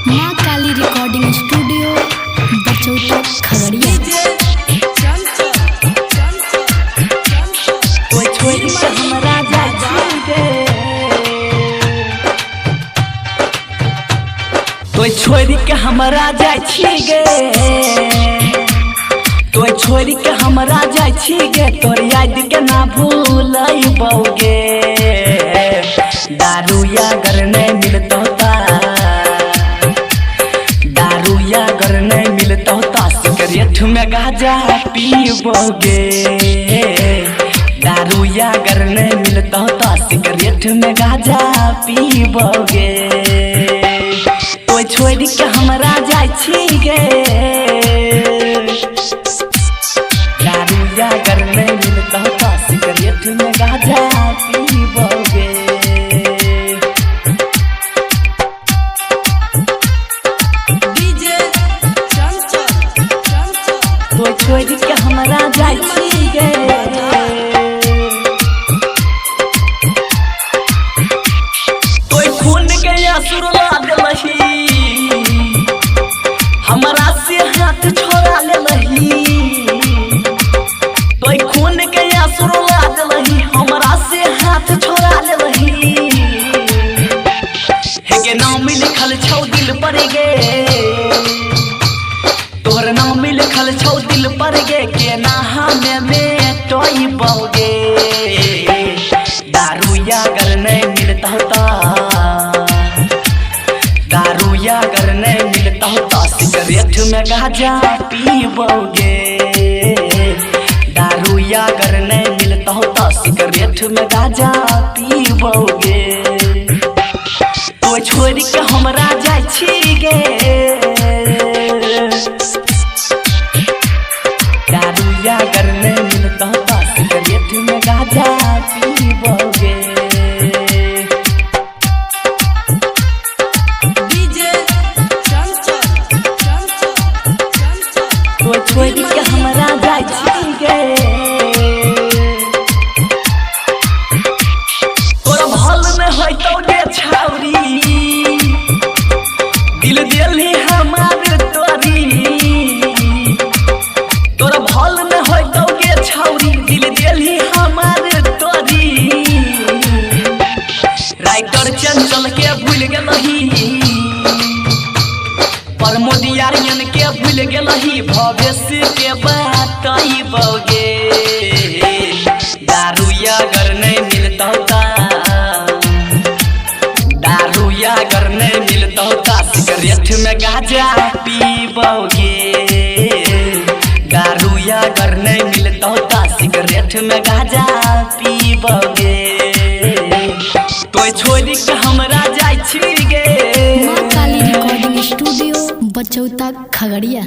माँ काली recording studio बचौता Khagaria. तोय छोड़ी के हमरा जाय छी गे, तोय छोड़ी के हमरा जाय छी गे, तोर याद के ना भूलबौगे। दारू या घर नहीं मिलता ता, दारू या घर नहीं मिलता ता, सिगरेट में गांजा पीबोगे। दारू या घर नहीं मिलता ता, सिगरेट में गांजा पीबोगे। तोय छोड़ी के हमरा जाय छी गे, दारू या घर नहीं मिलता ता, सिगरेट में गांजा पीबोगे। तोय छोड़ी के हमरा जाय छी गे, तोय खून के आंसू रुला देलही, हमरा से हाथ छोड़ा लेलही। तोय खून के आंसू रुला देलही, हमरा से हाथ छोड़ा लेलही। हे गे नाम लिखल छौ दिल पर गे, तोहर नाम लिखल छौ दिल पर गे, केना हमें मिटोइबोगे। दारू या घर नहीं मिलता ता, दारू या घर नहीं मिलता ता, सिगरेट में गांजा पीबोगे। दारू या घर नहीं मिलता ता, सिगरेट में गांजा पीबोगे। तोय छोड़ी के हमरा जाय छी गे, दारू या घर नहीं मिलता ता, सिगरेट में गांजा पीबोगे। तोय छोड़ी के हमरा जाय छी गे, तोरा भल में होइतौ गे छौरी, दिल देली हमार तोरी। तोरा भल में होइतौ गे छौरी, दिल देली हमार तोरी। राइटर चंचल के भूल गेलही, प्रमोद आर्यन के भूल गेलही, भविष्य के बतइबोगे। दारू या घर नहीं मिलता ता, दारू या घर नहीं मिलता ता, सिगरेट में गांजा पीबोगे। दारू या घर नहीं मिलता ता, सिगरेट में गांजा पीबोगे। तोय छोड़ी के हमरा जाय छी गे, माँ काली रिकॉर्डिंग स्टूडियो बचौता खगड़िया।